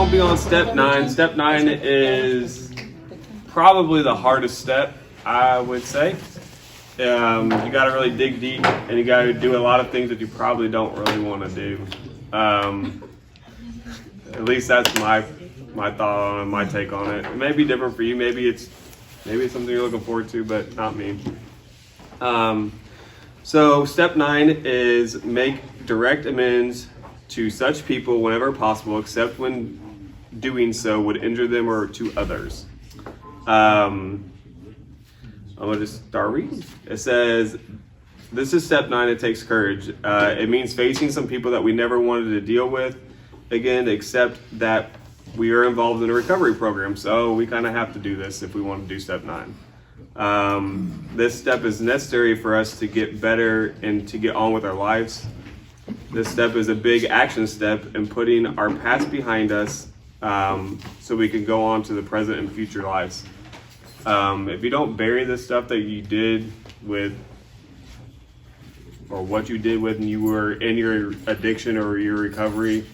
we'll be on step 9. Step 9 is probably the hardest step, I would say. You got to really dig deep, and you got to do a lot of things that you probably don't really want to do. At least that's my thought on it, my take on it. It may be different for you. Maybe it's something you're looking forward to, but not me. So step 9 is make direct amends to such people whenever possible, except when doing so would injure them or to others. I'm gonna just start reading. It says, this is step 9, it takes courage. It means facing some people that we never wanted to deal with again, except that we are involved in a recovery program. So we kind of have to do this if we want to do step 9. This step is necessary for us to get better and to get on with our lives. This step is a big action step in putting our past behind us so we can go on to the present and future lives. If you don't bury the stuff that you did with, or what you did when you were in your addiction or your recovery,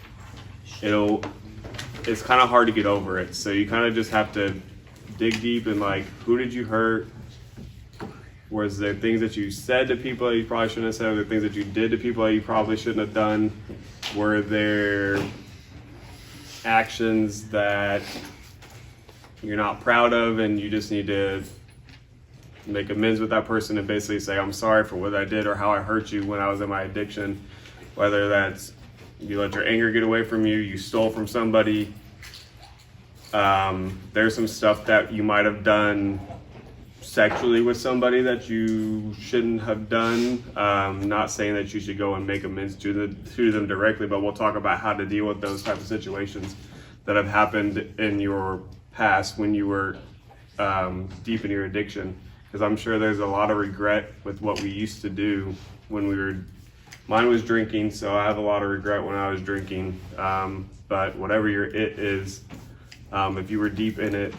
it's kind of hard to get over it. So you kind of just have to dig deep and like, who did you hurt? Was there things that you said to people that you probably shouldn't have said? Were there things that you did to people that you probably shouldn't have done? Were there actions that you're not proud of and you just need to make amends with that person and basically say, I'm sorry for what I did or how I hurt you when I was in my addiction? Whether that's you let your anger get away from you, you stole from somebody. There's some stuff that you might have done sexually with somebody that you shouldn't have done. Not saying that you should go and make amends to them directly, but we'll talk about how to deal with those type of situations that have happened in your past when you were deep in your addiction. Because I'm sure there's a lot of regret with what we used to do when we were. Mine was drinking, so I have a lot of regret when I was drinking. But whatever your it is, if you were deep in it,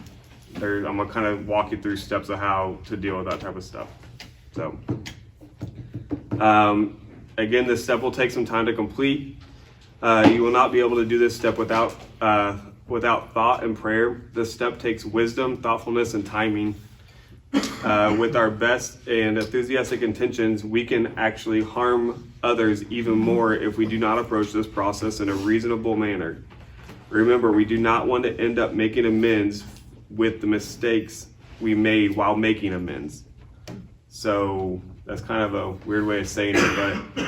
I'm gonna kind of walk you through steps of how to deal with that type of stuff. So, again, this step will take some time to complete. You will not be able to do this step without thought and prayer. This step takes wisdom, thoughtfulness, and timing. With our best and enthusiastic intentions, we can actually harm others even more if we do not approach this process in a reasonable manner. Remember, we do not want to end up making amends with the mistakes we made while making amends. So that's kind of a weird way of saying it, but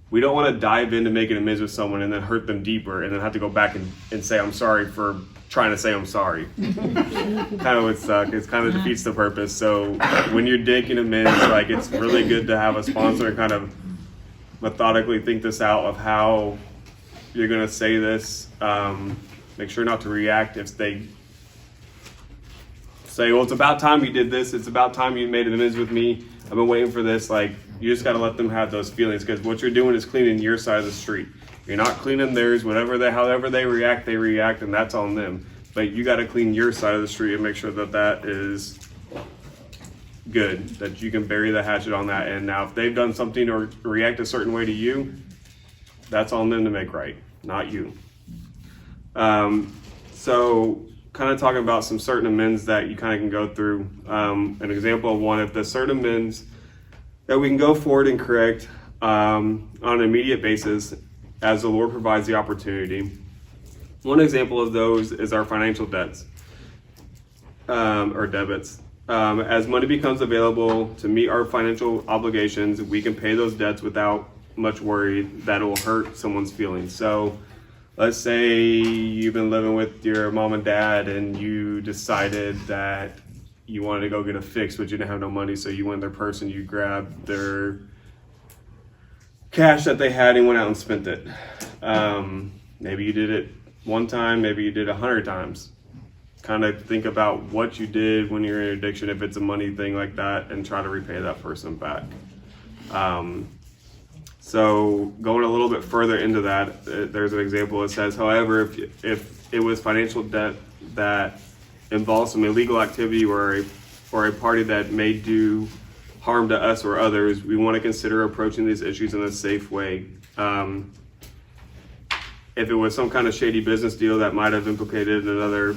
we don't want to dive into making amends with someone and then hurt them deeper and then have to go back and say, I'm sorry for trying to say I'm sorry. Kind of would suck. It kind of defeats the purpose. So when you're making amends, like it's really good to have a sponsor and kind of methodically think this out of how you're going to say this. Make sure not to react if they say, well, it's about time you did this. It's about time you made amends with me. I've been waiting for this. Like, you just got to let them have those feelings, because what you're doing is cleaning your side of the street. You're not cleaning theirs. However they react, and that's on them. But you got to clean your side of the street and make sure that that is good, that you can bury the hatchet on that. And now if they've done something or react a certain way to you, that's on them to make right, not you. So kind of talking about some certain amends that you kind of can go through. An example of one, if the certain amends that we can go forward and correct on an immediate basis as the Lord provides the opportunity. One example of those is our financial debts or debits. As money becomes available to meet our financial obligations, we can pay those debts without much worry that it will hurt someone's feelings. So let's say you've been living with your mom and dad and you decided that you wanted to go get a fix, but you didn't have no money. So you went to their purse and you grabbed their cash that they had and went out and spent it. Maybe you did it one time, maybe you did 100 times. Kind of think about what you did when you're in addiction, if it's a money thing like that, and try to repay that person back. So going a little bit further into that, there's an example that says, however, if it was financial debt that involves some illegal activity or a party that may do harm to us or others, we want to consider approaching these issues in a safe way. if it was some kind of shady business deal that might have implicated another,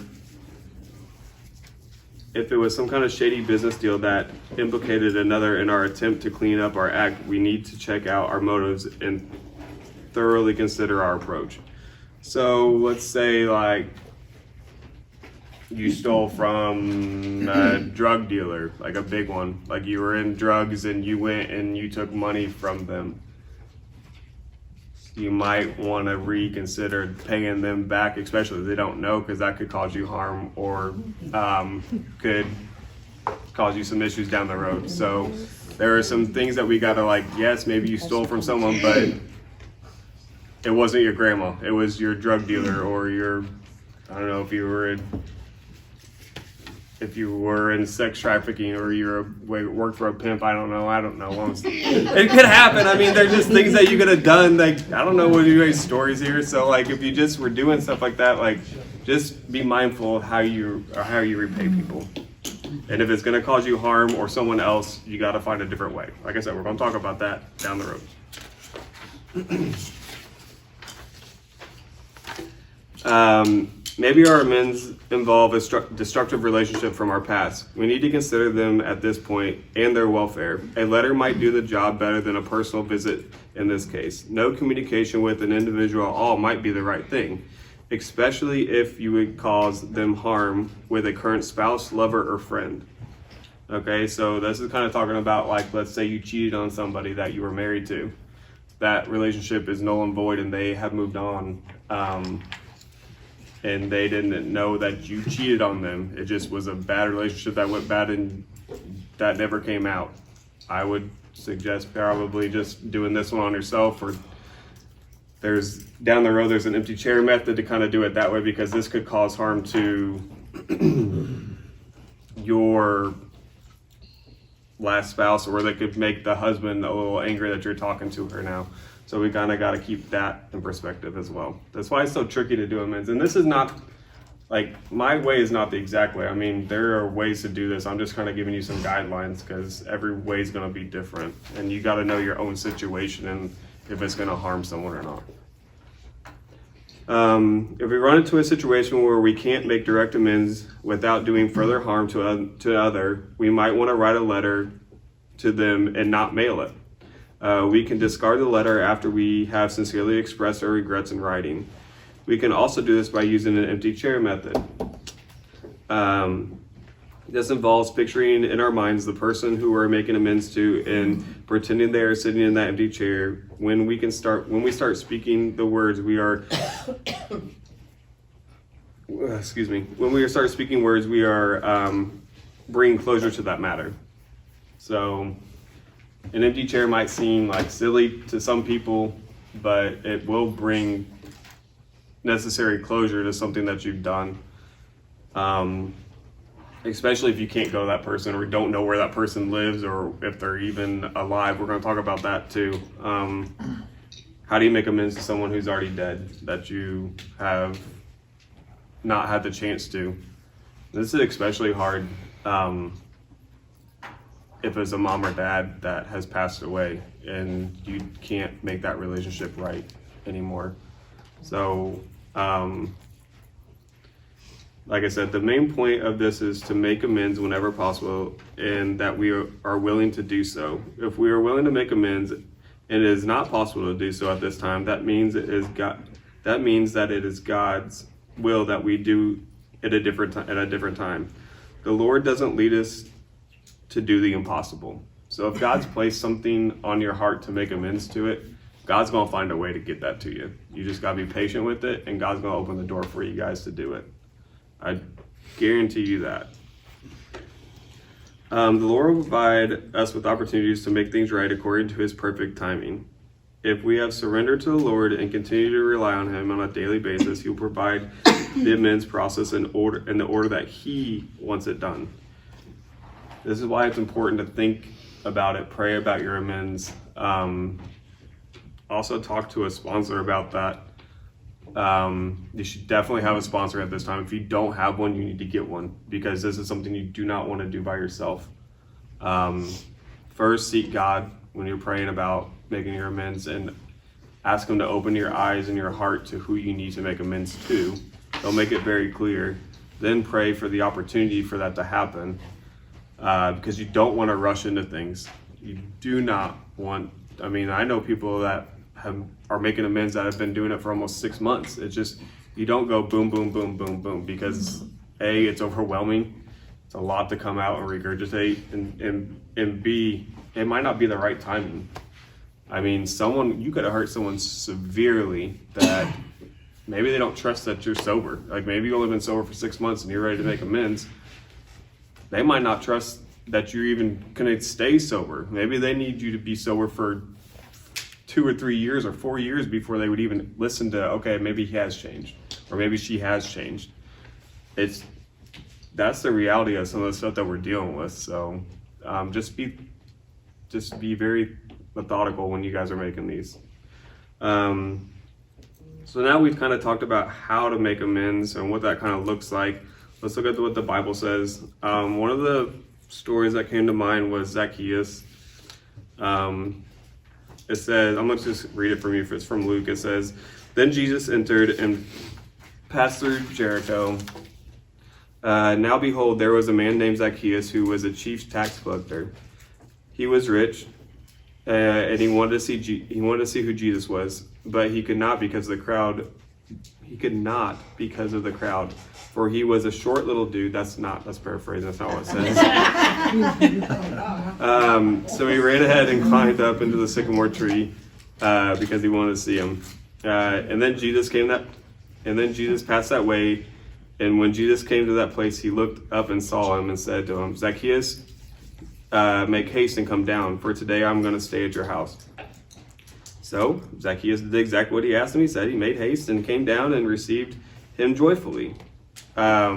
in our attempt to clean up our act, we need to check out our motives and thoroughly consider our approach. So let's say like you stole from a drug dealer, like a big one, like you were in drugs and you went and you took money from them. You might want to reconsider paying them back, especially if they don't know, because that could cause you harm or could cause you some issues down the road. So there are some things that we gotta like, yes, maybe you stole from someone, but it wasn't your grandma. It was your drug dealer or your, I don't know if you were in sex trafficking or you worked for a pimp. I don't know. It could happen. I mean, they're just things that you could have done. Like, I don't know what you guys' stories here. So like, if you just were doing stuff like that, like just be mindful of how you repay people. And if it's going to cause you harm or someone else, you got to find a different way. Like I said, we're going to talk about that down the road. Maybe our amends involve a destructive relationship from our past. We need to consider them at this point and their welfare. A letter might do the job better than a personal visit in this case. No communication with an individual at all might be the right thing, especially if you would cause them harm with a current spouse, lover, or friend. Okay, so this is kind of talking about like, let's say you cheated on somebody that you were married to. That relationship is null and void and they have moved on. And they didn't know that you cheated on them. It just was a bad relationship that went bad and that never came out. I would suggest probably just doing this one on yourself, or down the road there's an empty chair method to kind of do it that way, because this could cause harm to your last spouse, or they could make the husband a little angry that you're talking to her now. So we kind of got to keep that in perspective as well. That's why it's so tricky to do amends. And this is not, like, my way is not the exact way. I mean, there are ways to do this. I'm just kind of giving you some guidelines because every way is going to be different. And you got to know your own situation and if it's going to harm someone or not. If we run into a situation where we can't make direct amends without doing further harm to other, we might want to write a letter to them and not mail it. We can discard the letter after we have sincerely expressed our regrets in writing. We can also do this by using an empty chair method. This involves picturing in our minds the person who we're making amends to and pretending they are sitting in that empty chair. When we start speaking the words, we are bringing closure to that matter. So an empty chair might seem like silly to some people, but it will bring necessary closure to something that you've done. Especially if you can't go to that person or don't know where that person lives or if they're even alive. We're going to talk about that too. How do you make amends to someone who's already dead that you have not had the chance to? This is especially hard if it's a mom or dad that has passed away and you can't make that relationship right anymore. So, like I said, the main point of this is to make amends whenever possible and that we are willing to do so. If we are willing to make amends and it is not possible to do so at this time, that means that it is God's will that we do it at a different time. The Lord doesn't lead us to do the impossible. So if God's placed something on your heart to make amends to it, God's going to find a way to get that to you. You just got to be patient with it, and God's going to open the door for you guys to do it. I guarantee you that. The Lord will provide us with opportunities to make things right according to his perfect timing. If we have surrendered to the Lord and continue to rely on him on a daily basis, he'll provide the amends process in the order that he wants it done. This is why it's important to think about it, pray about your amends. Also talk to a sponsor about that. You should definitely have a sponsor at this time. If you don't have one, you need to get one because this is something you do not want to do by yourself. First, seek God when you're praying about making your amends, and Ask him to open your eyes and your heart to who you need to make amends to. He'll make it very clear. Then pray for the opportunity for that to happen, because you don't want to rush into things. You do not want, I mean, I know people that are making amends that have been doing it for almost 6 months. It's just, you don't go boom, boom, boom, boom, boom, because A, it's overwhelming. It's a lot to come out and regurgitate, and B, it might not be the right timing. I mean, you could have hurt someone severely that maybe they don't trust that you're sober. Like, maybe you've only been sober for 6 months and you're ready to make amends. They might not trust that you're even gonna stay sober. Maybe they need you to be sober for 2 or 3 years or 4 years before they would even listen to, okay, maybe he has changed, or maybe she has changed. That's the reality of some of the stuff that we're dealing with. So just be very methodical when you guys are making these. So now we've kind of talked about how to make amends and what that kind of looks like. Let's look at what the Bible says. One of the stories that came to mind was Zacchaeus. It says, I'm going to just read it from you if it's from Luke. It says, then Jesus entered and passed through Jericho. Now behold, there was a man named Zacchaeus who was a chief tax collector. He was rich, and he wanted to see who Jesus was, but he could not because of the crowd. For he was a short little dude. That's paraphrasing. That's not what it says. So he ran ahead and climbed up into the sycamore tree because he wanted to see him. And then Jesus passed that way. And when Jesus came to that place, he looked up and saw him and said to him, Zacchaeus, make haste and come down, for today I'm going to stay at your house. So Zacchaeus did exactly what he asked him. He said he made haste and came down and received him joyfully. At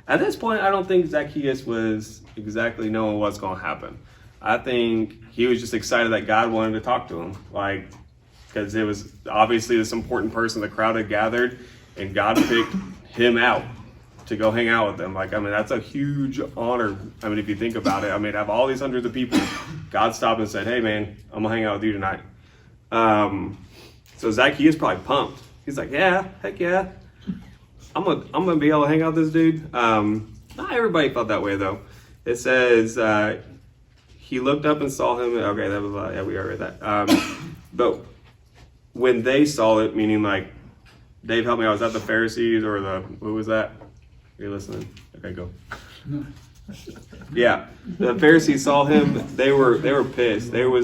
this point, I don't think Zacchaeus was exactly knowing what's going to happen. I think he was just excited that God wanted to talk to him, because it was obviously this important person. The crowd had gathered, and God picked him out to go hang out with them. That's a huge honor. If you think about it, out of all these hundreds of people, God stopped and said, hey man, I'm gonna hang out with you tonight. So Zacchaeus probably pumped. He's like, yeah, heck yeah. I'm gonna be able to hang out with this dude. Not everybody felt that way though. It says, he looked up and saw him. Okay, that was, yeah, we already read that. But when they saw it, meaning Dave, help me out. Was that the Pharisees or who was that? Are you listening? Okay, go. No. Yeah, the Pharisees saw him. They were pissed. They were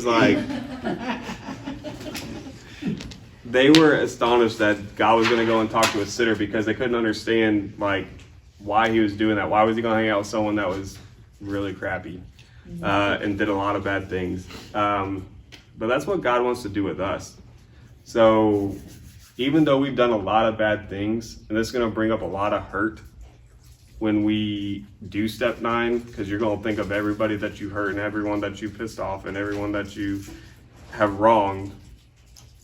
astonished that God was going to go and talk to a sinner, because they couldn't understand why he was doing that. Why was he going to hang out with someone that was really crappy and did a lot of bad things? But that's what God wants to do with us. So even though we've done a lot of bad things, and this is going to bring up a lot of hurt when we do step 9, because you're going to think of everybody that you hurt and everyone that you pissed off and everyone that you have wronged.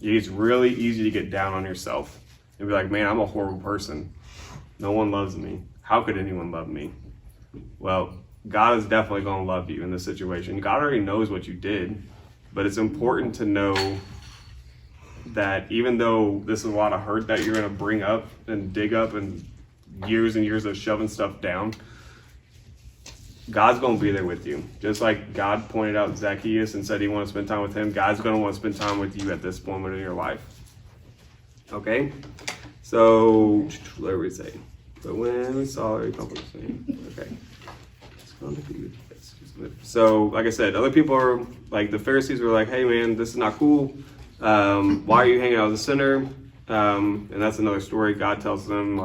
It's really easy to get down on yourself and be like, man, I'm a horrible person. No one loves me. How could anyone love me? Well, God is definitely going to love you in this situation. God already knows what you did, but it's important to know that even though this is a lot of hurt that you're going to bring up and dig up and years of shoving stuff down, God's going to be there with you. Just like God pointed out Zacchaeus and said he wanted to spend time with him, God's going to want to spend time with you at this moment in your life. Okay? So, what did we say? But when we saw her, okay. So, like I said, other people are, the Pharisees were like, hey man, this is not cool. Why are you hanging out with a sinner? And that's another story. God tells them,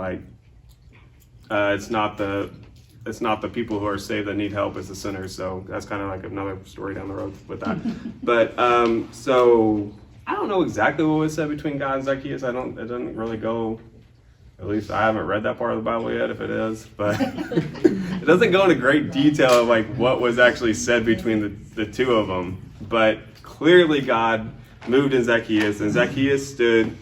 it's not the people who are saved that need help, it's the sinners. So that's kind of another story down the road with that. But so I don't know exactly what was said between God and Zacchaeus. It doesn't really go, at least I haven't read that part of the Bible yet, if it is, but it doesn't go into great detail of what was actually said between the two of them. But clearly God moved in Zacchaeus, and Zacchaeus stood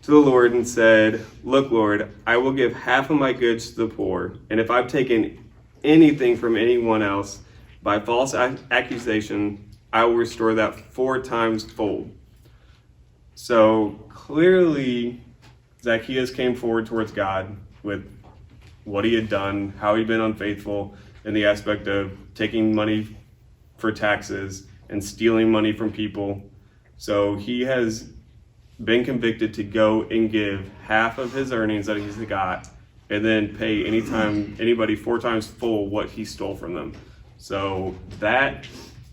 to the Lord and said, look, Lord, I will give half of my goods to the poor, and if I've taken anything from anyone else by false accusation, I will restore that 4 times fold. So clearly, Zacchaeus came forward towards God with what he had done, how he'd been unfaithful in the aspect of taking money for taxes and stealing money from people. So he has been convicted to go and give half of his earnings that he's got and then pay anybody 4 times full what he stole from them. So that,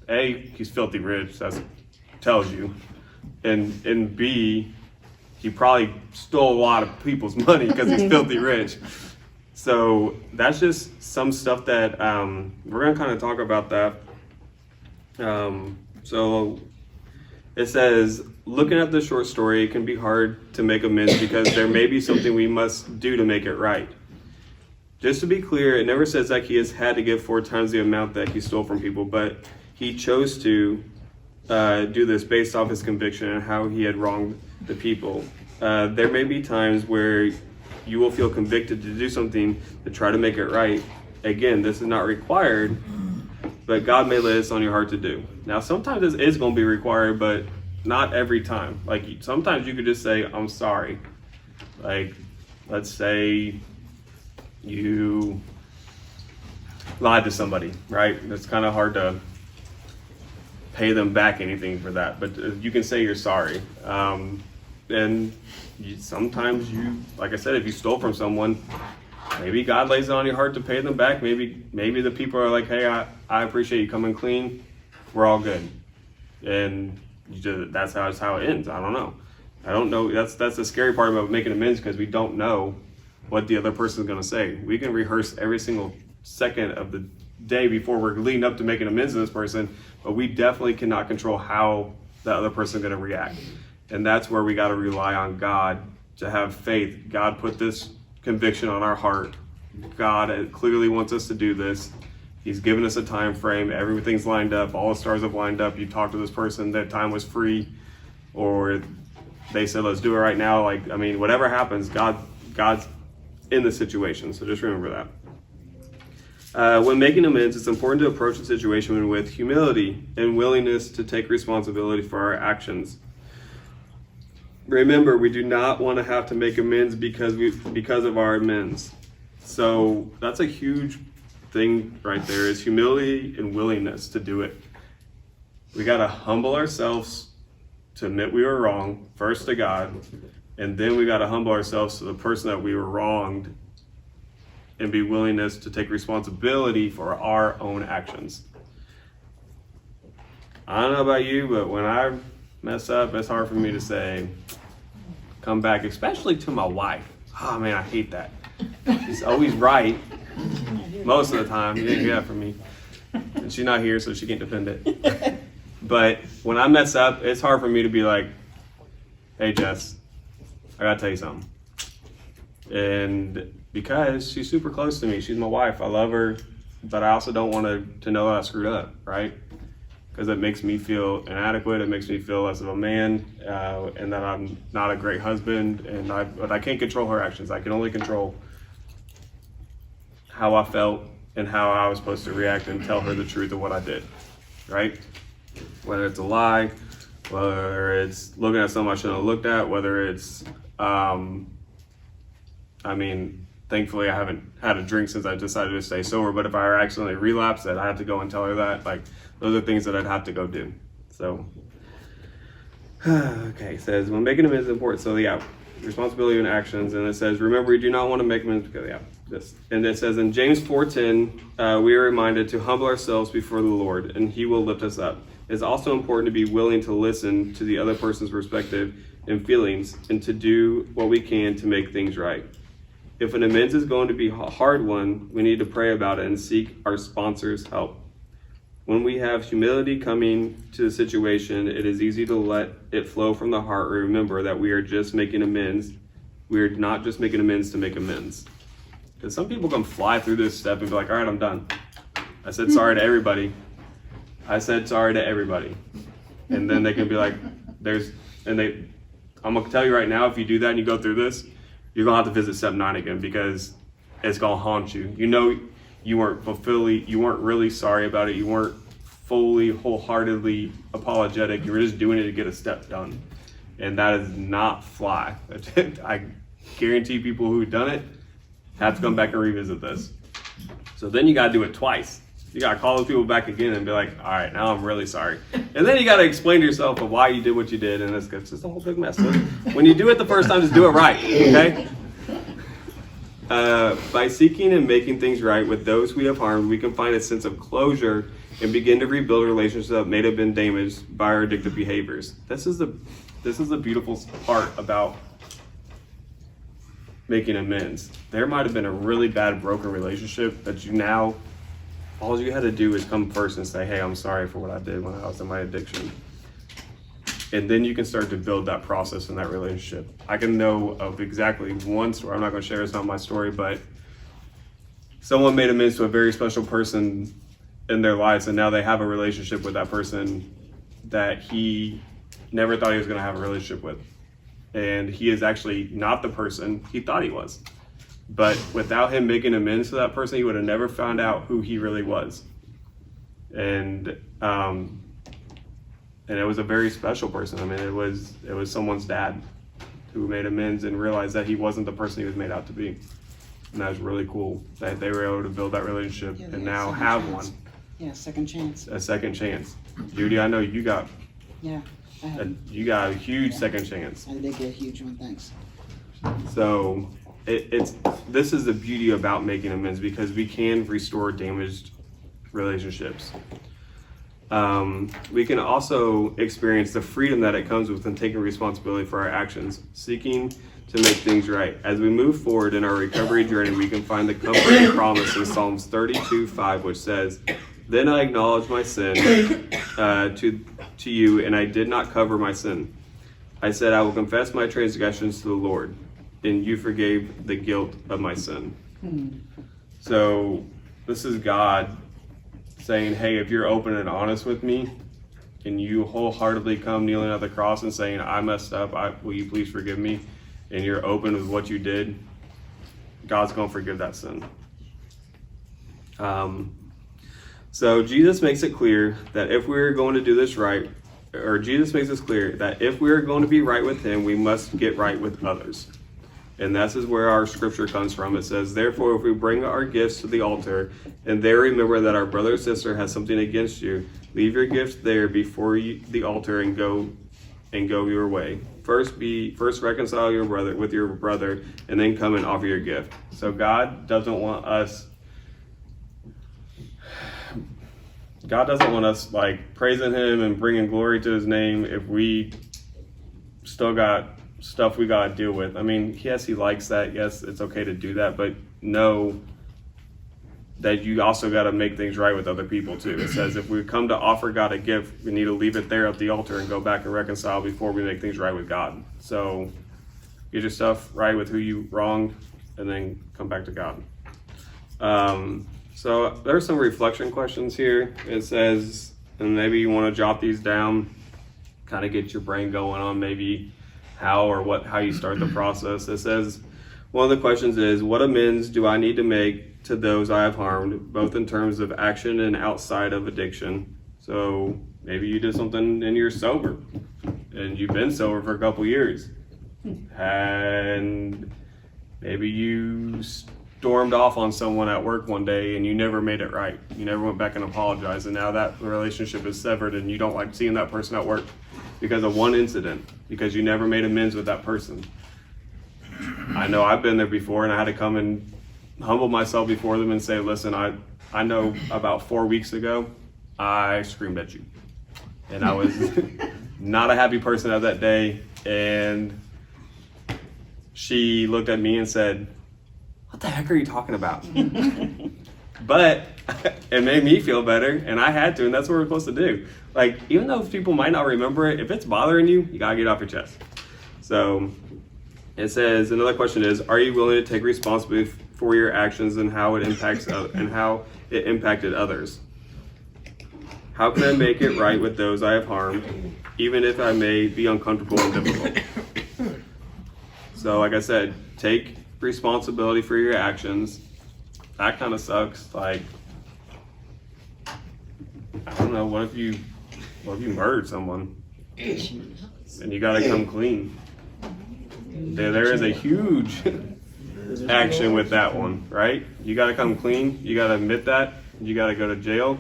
A, he's filthy rich, that tells you. And B, he probably stole a lot of people's money because he's filthy rich. So that's just some stuff that we're going to kind of talk about that. So it says, looking at the short story, it can be hard to make amends because there may be something we must do to make it right. Just to be clear, it never says Zacchaeus had to give 4 times the amount that he stole from people, but he chose to do this based off his conviction and how he had wronged the people. There may be times where you will feel convicted to do something to try to make it right. Again, this is not required, but God may lay this on your heart to do. Now, sometimes this is going to be required, but not every time. Like, sometimes you could just say, I'm sorry. Like, let's say you lied to somebody, right? It's kind of hard to pay them back anything for that, but you can say you're sorry. And sometimes you, like I said, if you stole from someone, maybe God lays it on your heart to pay them back. Maybe the people are like, hey, I appreciate you coming clean. We're all good. And that's how it ends. I don't know. That's the scary part about making amends, because we don't know what the other person is going to say. We can rehearse every single second of the day before we're leading up to making amends to this person, but we definitely cannot control how the other person is going to react. And that's where we got to rely on God to have faith. God put this conviction on our heart. God clearly wants us to do this. He's given us a time frame. Everything's lined up. All the stars have lined up. You talk to this person, that time was free, or they said, let's do it right now. Like, I mean, whatever happens, God's in the situation. So just remember that. When making amends, it's important to approach the situation with humility and willingness to take responsibility for our actions. Remember, we do not want to have to make amends because of our amends. So that's a huge thing right there, is humility and willingness to do it. We got to humble ourselves to admit we were wrong, first to God, and then we got to humble ourselves to the person that we were wronged and be willingness to take responsibility for our own actions. I don't know about you, but when I mess up, it's hard for me to say, come back, especially to my wife. Oh man, I hate that. She's always right most of the time. You didn't hear that from me. And she's not here, so she can't defend it. But when I mess up, it's hard for me to be like, hey Jess, I gotta tell you something. And because she's super close to me, she's my wife, I love her, but I also don't want her to know that I screwed up, right? Because it makes me feel inadequate, it makes me feel less of a man, and that I'm not a great husband, but I can't control her actions. I can only control how I felt and how I was supposed to react and tell her the truth of what I did, right? Whether it's a lie, whether it's looking at something I shouldn't have looked at, whether it's, thankfully I haven't had a drink since I decided to stay sober, but if I accidentally relapse, that I have to go and tell her that, like, those are things that I'd have to go do. So, okay, it says, when making amends is important. So yeah, responsibility and actions. And it says, remember, we do not want to make amends because, this. And it says in James 4:10, we are reminded to humble ourselves before the Lord, and he will lift us up. It's also important to be willing to listen to the other person's perspective and feelings, and to do what we can to make things right. If an amends is going to be a hard one, we need to pray about it and seek our sponsor's help. When we have humility coming to the situation, it is easy to let it flow from the heart. Remember that we are just making amends. We are not just making amends to make amends. Because some people can fly through this step and be like, all right, I'm done. I said sorry to everybody. And then they can be like, I'm gonna tell you right now, if you do that and you go through this, you're gonna have to visit step 9 again, because it's gonna haunt you. You know, you weren't really sorry about it. You weren't fully, wholeheartedly apologetic. You were just doing it to get a step done. And that is not fly. I guarantee people who've done it have to come back and revisit this. So then you got to do it twice. You got to call those people back again and be like, all right, now I'm really sorry. And then you got to explain to yourself of why you did what you did, and it's just a whole big mess. So when you do it the first time, just do it right, okay? By seeking and making things right with those we have harmed, we can find a sense of closure and begin to rebuild relationships that may have been damaged by our addictive behaviors. This is the beautiful part about making amends. There might have been a really bad broken relationship that you now, all you had to do is come first and say, hey, I'm sorry for what I did when I was in my addiction. And then you can start to build that process in that relationship. I can know of exactly one story. I'm not going to share, it's not my story, but someone made amends to a very special person in their lives, and now they have a relationship with that person that he never thought he was going to have a relationship with. And he is actually not the person he thought he was. But without him making amends to that person, he would have never found out who he really was. And it was a very special person. I mean, it was someone's dad who made amends and realized that he wasn't the person he was made out to be. And that was really cool that they were able to build that relationship and now have chance. one. Yeah, second chance. A second chance. Judy, I know you got Yeah. you got a huge second chance. I did get a huge one, thanks. So this is the beauty about making amends, because we can restore damaged relationships. We can also experience the freedom that it comes with in taking responsibility for our actions, seeking to make things right. As we move forward in our recovery journey, we can find the comforting promise in Psalms 32:5, which says, "Then I acknowledged my sin to you, and I did not cover my sin. I said, I will confess my transgressions to the Lord, and you forgave the guilt of my sin." So this is God saying, hey, if you're open and honest with me, and you wholeheartedly come kneeling at the cross and saying, I messed up, will you please forgive me? And you're open with what you did, God's going to forgive that sin. So Jesus makes it clear that if we're going to do this right, or Jesus makes it clear that if we're going to be right with him, we must get right with others. And this is where our scripture comes from. It says, therefore, if we bring our gifts to the altar and there remember that our brother or sister has something against you, leave your gifts there before the altar and go your way. First reconcile your brother with your brother, and then come and offer your gift. So God doesn't want us like praising him and bringing glory to his name if we still got stuff we got to deal with. I mean, yes, he likes that. Yes, it's okay to do that, but know that you also got to make things right with other people too. It says if we come to offer God a gift, we need to leave it there at the altar and go back and reconcile before we make things right with God. So get your stuff right with who you wronged and then come back to God. So there's some reflection questions here. It says, and maybe you want to jot these down, kind of get your brain going on maybe how you start the process. It says, one of the questions is, what amends do I need to make to those I have harmed, both in terms of action and outside of addiction? So maybe you did something and you're sober, and you've been sober for a couple years, and maybe you stormed off on someone at work one day and you never made it right. You never went back and apologized, and now that relationship is severed and you don't like seeing that person at work because of one incident, because you never made amends with that person. I know I've been there before, and I had to come and humble myself before them and say, listen, I know about 4 weeks ago, I screamed at you. And I was not a happy person at that day. And she looked at me and said, what the heck are you talking about? But it made me feel better, and I had to, and that's what we're supposed to do. Like, even though people might not remember it, if it's bothering you, you gotta get it off your chest. So it says, another question is, are you willing to take responsibility for your actions and how it impacted others? How can I make it right with those I have harmed, even if I may be uncomfortable and difficult? So like I said, take responsibility for your actions. That kind of sucks. Like, I don't know, what if you murdered someone? and you got to come clean. There is a huge action with that one, right? You got to come clean. You got to admit that. You got to go to jail.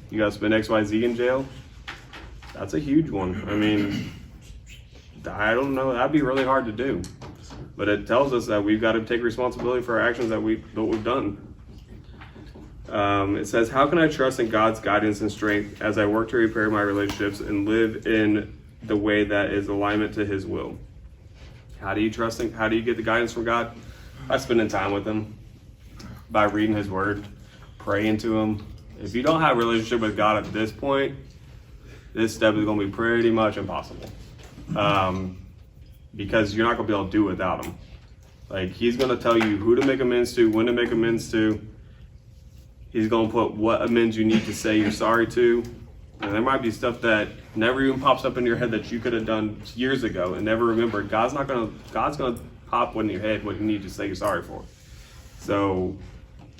You got to spend XYZ in jail. That's a huge one. I mean, I don't know. That'd be really hard to do. But it tells us that we've got to take responsibility for our actions that we've done. It says, how can I trust in God's guidance and strength as I work to repair my relationships and live in the way that is alignment to His will? How do you trust Him? How do you get the guidance from God? By spending time with Him, by reading His Word, praying to Him. If you don't have a relationship with God at this point, this step is going to be pretty much impossible. Because you're not going to be able to do it without Him. Like, He's going to tell you who to make amends to, when to make amends to. He's going to put what amends you need to say you're sorry to. And there might be stuff that never even pops up in your head that you could have done years ago and never remembered. God's going to pop in your head what you need to say you're sorry for. So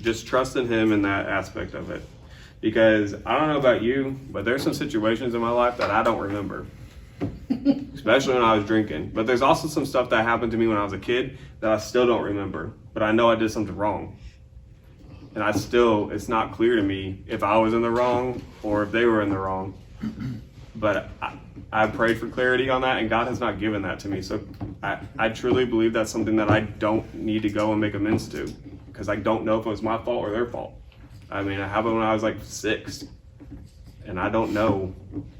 just trust in Him in that aspect of it. Because I don't know about you, but there's some situations in my life that I don't remember. Especially when I was drinking. But there's also some stuff that happened to me when I was a kid that I still don't remember. But I know I did something wrong. And it's not clear to me if I was in the wrong or if they were in the wrong. But I prayed for clarity on that, and God has not given that to me. So I truly believe that's something that I don't need to go and make amends to, because I don't know if it was my fault or their fault. I mean, it happened when I was like 6, and I don't know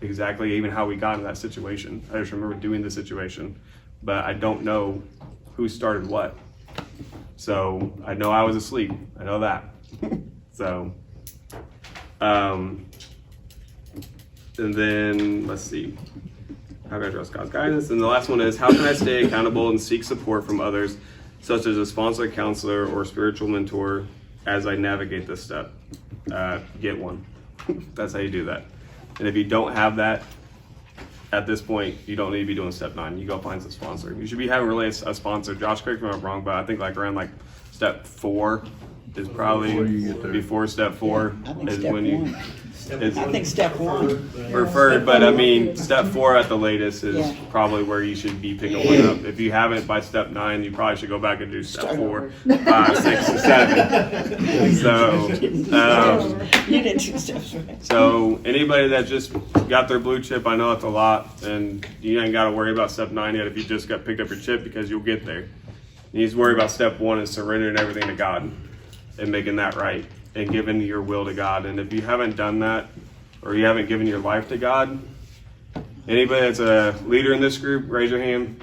exactly even how we got in that situation. I just remember doing the situation, but I don't know who started what. So I know I was asleep. I know that. So, and then let's see. How can I trust God's guidance? And the last one is, how can I stay accountable and seek support from others, such as a sponsor, counselor, or spiritual mentor, as I navigate this step? Get one. That's how you do that. And if you don't have that, at this point, you don't need to be doing step 9. You go find a sponsor. You should be having really a sponsor. Josh, correct me if I'm wrong, but I think like around like step 4 is probably before step 4 is when you. I think step 1. Preferred, but I mean, step 4 at the latest is probably where you should be picking one up. If you haven't by step 9, you probably should go back and do step 4, 5, 6, and 7. So, you did 2 steps, right? So anybody that just got their blue chip, I know it's a lot, and you ain't got to worry about step 9 yet if you just got picked up your chip, because you'll get there. You need to worry about step 1 and surrendering everything to God and making that right and giving your will to God. And if you haven't done that, or you haven't given your life to God, anybody that's a leader in this group, raise your hand,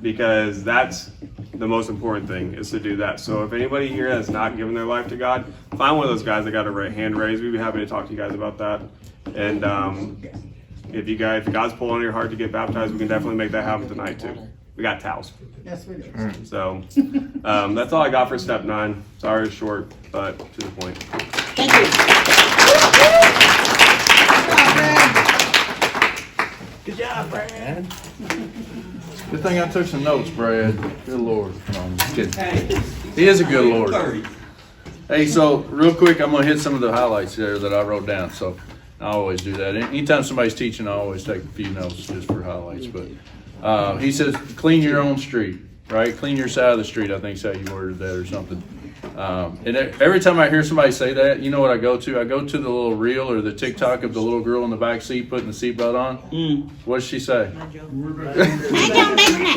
because that's the most important thing, is to do that. So if anybody here has not given their life to God, find one of those guys that got a hand raised. We'd be happy to talk to you guys about that. And if God's pulling on your heart to get baptized, we can definitely make that happen tonight too. We got towels. Yes, we do. So that's all I got for step 9. Sorry it's short, but to the point. Thank you. Good job, Brad. Good thing I took some notes, Brad. Good Lord. No, I'm just kidding. He is a good Lord. Hey, so real quick, I'm going to hit some of the highlights there that I wrote down. So I always do that. Anytime somebody's teaching, I always take a few notes just for highlights. But he says, clean your own street, right? Clean your side of the street. I think is how you worded that or something. And every time I hear somebody say that, you know what I go to? I go to the little reel or the TikTok of the little girl in the back seat putting the seatbelt on. What does she say?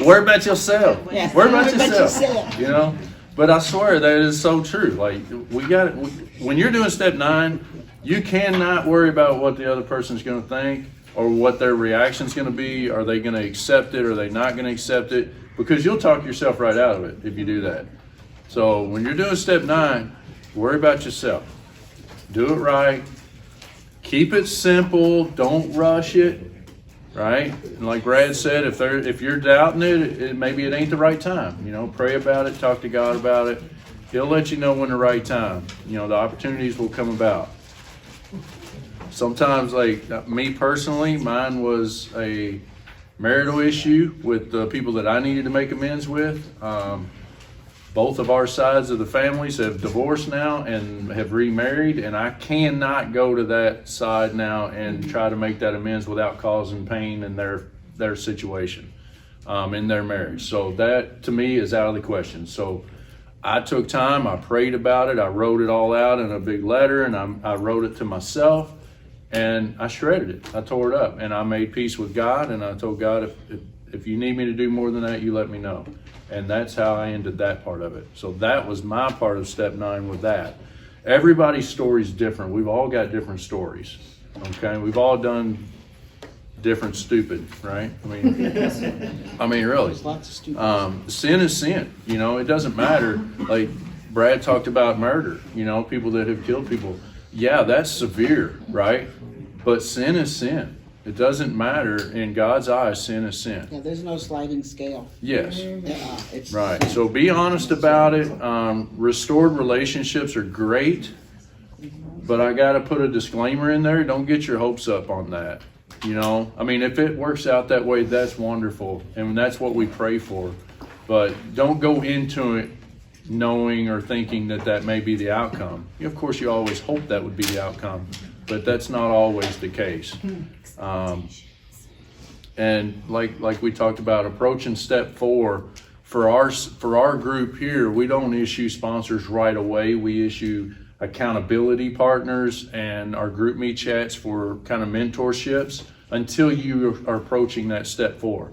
Worry about yourself. Yeah. Worry about yourself. You know? But I swear that is so true. Like, when you're doing step 9, you cannot worry about what the other person's going to think or what their reaction's going to be. Are they going to accept it? Or are they not going to accept it? Because you'll talk yourself right out of it if you do that. So when you're doing step 9, worry about yourself. Do it right. Keep it simple. Don't rush it. Right? And like Brad said, if you're doubting it, maybe it ain't the right time. You know, pray about it. Talk to God about it. He'll let you know when the right time. You know, the opportunities will come about. Sometimes, like me personally, mine was a marital issue with the people that I needed to make amends with. both of our sides of the families have divorced now and have remarried, and I cannot go to that side now and try to make that amends without causing pain in their situation, in their marriage. So that to me is out of the question. So I took time, I prayed about it, I wrote it all out in a big letter, and I wrote it to myself, and I shredded it. I tore it up, and I made peace with God, and I told God, if you need me to do more than that, you let me know. And that's how I ended that part of it. So that was my part of step 9 with that. Everybody's story is different. We've all got different stories. Okay, we've all done different stupid, right? I mean, really. There's lots of stupid. Sin is sin. You know, it doesn't matter. Like Brad talked about murder. You know, people that have killed people. Yeah, that's severe, right? But sin is sin. It doesn't matter in God's eyes. Sin is sin. Yeah, there's no sliding scale. Yes. It's Right. So be honest about it. Restored relationships are great, but I got to put a disclaimer in there. Don't get your hopes up on that. You know, I mean, if it works out that way, that's wonderful, and that's what we pray for. But don't go into it knowing or thinking that may be the outcome. Of course, you always hope that would be the outcome, but that's not always the case. And like we talked about, approaching step 4 for our group here, we don't issue sponsors right away. We issue accountability partners and our group meet chats for kind of mentorships until you are approaching that step 4,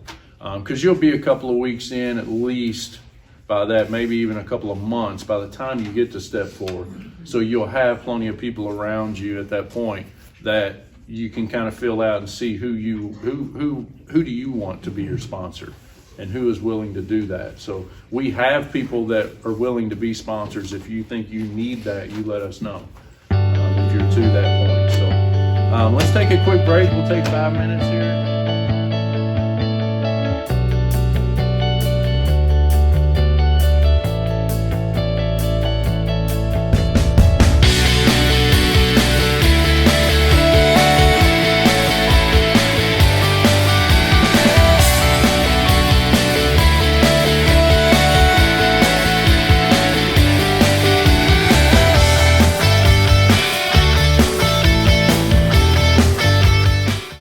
because you'll be a couple of weeks in at least by that, maybe even a couple of months by the time you get to step 4. So you'll have plenty of people around you at that point that you can kind of fill out and see who do you want to be your sponsor and who is willing to do that. So we have people that are willing to be sponsors. If you think you need that, you let us know if you're to that point. So let's take a quick break. We'll take 5 minutes here.